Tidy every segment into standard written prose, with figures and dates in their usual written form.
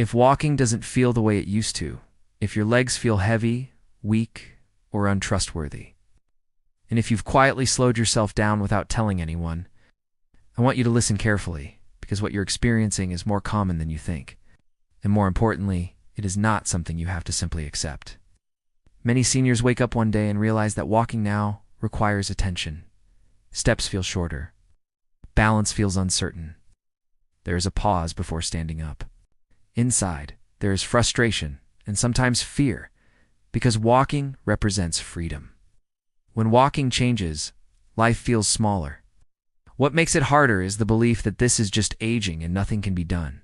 If walking doesn't feel the way it used to, if your legs feel heavy, weak, or untrustworthy, and if you've quietly slowed yourself down without telling anyone, I want you to listen carefully, because what you're experiencing is more common than you think. And more importantly, it is not something you have to simply accept. Many seniors wake up one day and realize that walking now requires attention. Steps feel shorter. Balance feels uncertain. There is a pause before standing up. Inside, there is frustration and sometimes fear, because walking represents freedom. When walking changes, life feels smaller. What makes it harder is the belief that this is just aging and nothing can be done.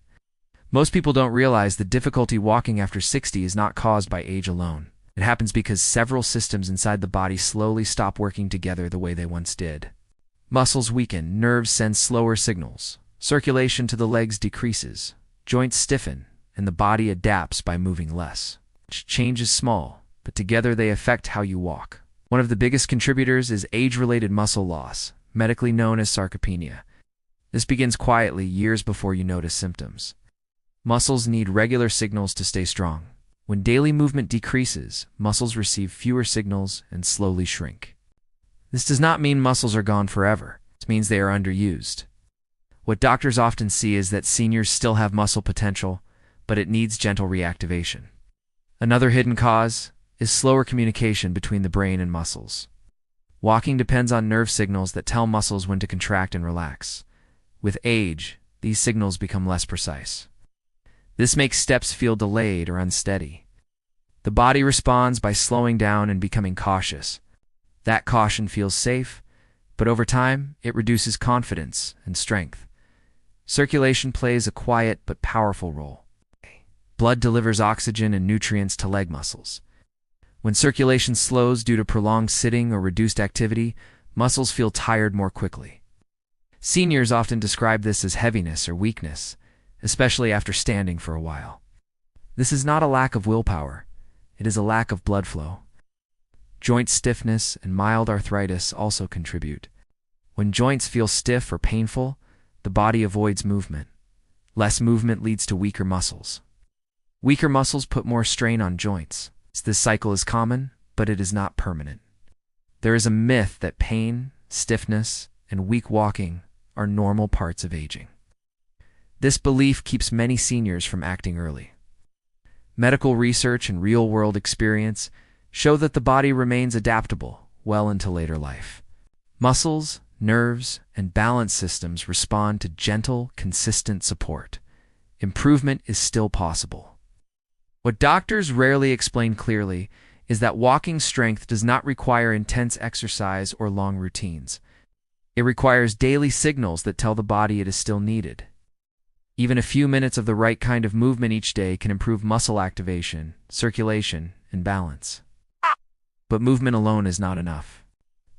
Most people don't realize that difficulty walking after 60 is not caused by age alone. It happens because several systems inside the body slowly stop working together the way they once did. Muscles weaken, nerves send slower signals, circulation to the legs decreases, joints stiffen, and the body adapts by moving less. Change is small, but together they affect how you walk. One of the biggest contributors is age-related muscle loss, medically known as sarcopenia. This begins quietly years before you notice symptoms. Muscles need regular signals to stay strong. When daily movement decreases, muscles receive fewer signals and slowly shrink. This does not mean muscles are gone forever. It means they are underused. What doctors often see is that seniors still have muscle potential, but it needs gentle reactivation. Another hidden cause is slower communication between the brain and muscles. Walking depends on nerve signals that tell muscles when to contract and relax. With age, these signals become less precise. This makes steps feel delayed or unsteady. The body responds by slowing down and becoming cautious. That caution feels safe, but over time, it reduces confidence and strength. Circulation plays a quiet but powerful role. Blood delivers oxygen and nutrients to leg muscles. When circulation slows due to prolonged sitting or reduced activity, muscles feel tired more quickly. Seniors often describe this as heaviness or weakness, especially after standing for a while. This is not a lack of willpower. It is a lack of blood flow. Joint stiffness and mild arthritis also contribute. When joints feel stiff or painful, the body avoids movement. Less movement leads to weaker muscles. Weaker muscles put more strain on joints. This cycle is common, but it is not permanent. There is a myth that pain, stiffness, and weak walking are normal parts of aging. This belief keeps many seniors from acting early. Medical research and real-world experience show that the body remains adaptable well into later life. Muscles, nerves, and balance systems respond to gentle, consistent support. Improvement is still possible. What doctors rarely explain clearly is that walking strength does not require intense exercise or long routines. It requires daily signals that tell the body it is still needed. Even a few minutes of the right kind of movement each day can improve muscle activation, circulation, and balance. But movement alone is not enough.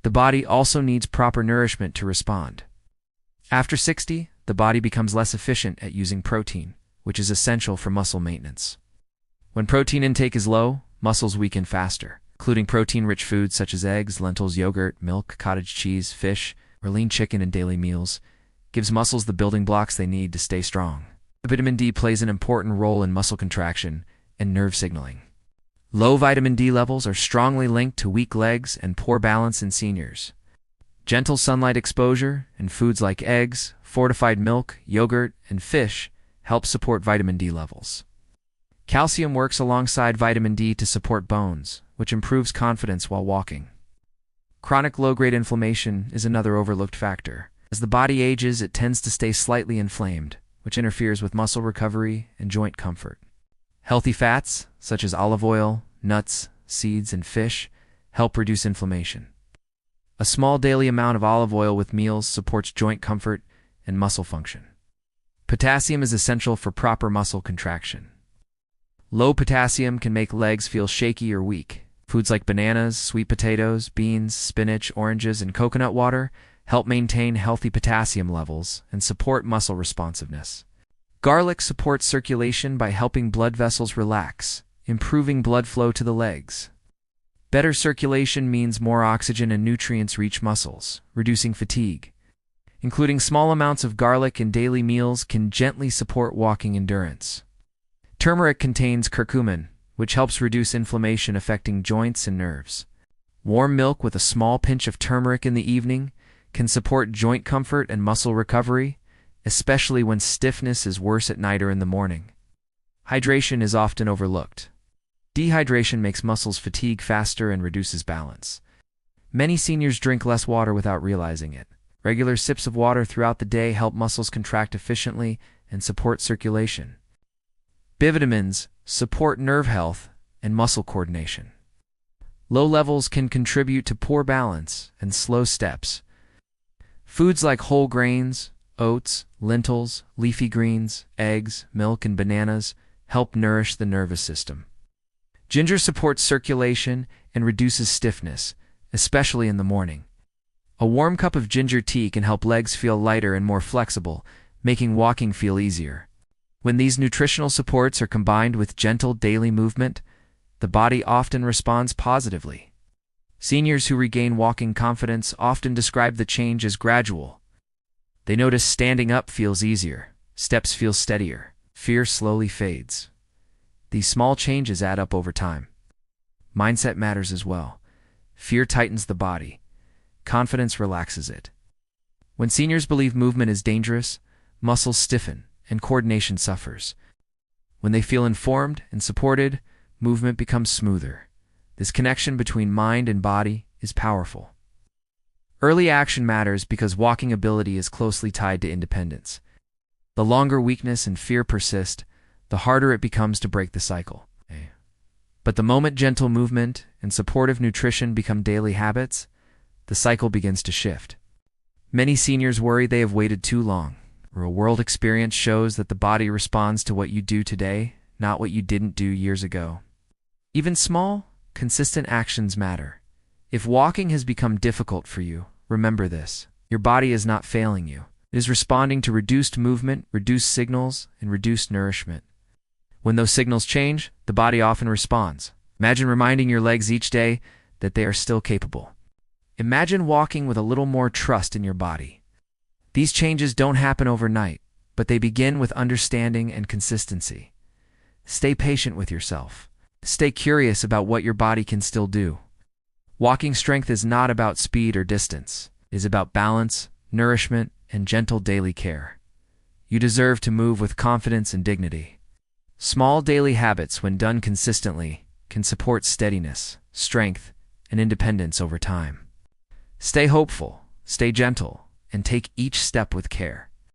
The body also needs proper nourishment to respond. After 60, the body becomes less efficient at using protein, which is essential for muscle maintenance. When protein intake is low, muscles weaken faster, including protein-rich foods such as eggs, lentils, yogurt, milk, cottage cheese, fish, or lean chicken in daily meals, gives muscles the building blocks they need to stay strong. Vitamin D plays an important role in muscle contraction and nerve signaling. Low vitamin D levels are strongly linked to weak legs and poor balance in seniors. Gentle sunlight exposure and foods like eggs, fortified milk, yogurt, and fish help support vitamin D levels. Calcium works alongside vitamin D to support bones, which improves confidence while walking. Chronic low-grade inflammation is another overlooked factor. As the body ages, it tends to stay slightly inflamed, which interferes with muscle recovery and joint comfort. Healthy fats, such as olive oil, nuts, seeds, and fish, help reduce inflammation. A small daily amount of olive oil with meals supports joint comfort and muscle function. Potassium is essential for proper muscle contraction. Low potassium can make legs feel shaky or weak. Foods like bananas, sweet potatoes, beans, spinach, oranges, and coconut water help maintain healthy potassium levels and support muscle responsiveness. Garlic supports circulation by helping blood vessels relax, improving blood flow to the legs. Better circulation means more oxygen and nutrients reach muscles, reducing fatigue. Including small amounts of garlic in daily meals can gently support walking endurance. Turmeric contains curcumin, which helps reduce inflammation affecting joints and nerves. Warm milk with a small pinch of turmeric in the evening can support joint comfort and muscle recovery, especially when stiffness is worse at night or in the morning. Hydration is often overlooked. Dehydration makes muscles fatigue faster and reduces balance. Many seniors drink less water without realizing it. Regular sips of water throughout the day help muscles contract efficiently and support circulation. B vitamins support nerve health and muscle coordination. Low levels can contribute to poor balance and slow steps. Foods like whole grains, oats, lentils, leafy greens, eggs, milk, and bananas help nourish the nervous system. Ginger supports circulation and reduces stiffness, especially in the morning. A warm cup of ginger tea can help legs feel lighter and more flexible, making walking feel easier. When these nutritional supports are combined with gentle daily movement, the body often responds positively. Seniors who regain walking confidence often describe the change as gradual. They notice standing up feels easier, steps feel steadier, fear slowly fades. These small changes add up over time. Mindset matters as well. Fear tightens the body. Confidence relaxes it. When seniors believe movement is dangerous, muscles stiffen and coordination suffers. When they feel informed and supported, movement becomes smoother. This connection between mind and body is powerful. Early action matters because walking ability is closely tied to independence. The longer weakness and fear persist, the harder it becomes to break the cycle. But the moment gentle movement and supportive nutrition become daily habits, the cycle begins to shift. Many seniors worry they have waited too long. Real-world experience shows that the body responds to what you do today, not what you didn't do years ago. Even small, consistent actions matter. If walking has become difficult for you, remember this. Your body is not failing you. It is responding to reduced movement, reduced signals, and reduced nourishment. When those signals change, the body often responds. Imagine reminding your legs each day that they are still capable. Imagine walking with a little more trust in your body. These changes don't happen overnight, but they begin with understanding and consistency. Stay patient with yourself. Stay curious about what your body can still do. Walking strength is not about speed or distance. It is about balance, nourishment, and gentle daily care. You deserve to move with confidence and dignity. Small daily habits, when done consistently, can support steadiness, strength, and independence over time. Stay hopeful, stay gentle, and take each step with care.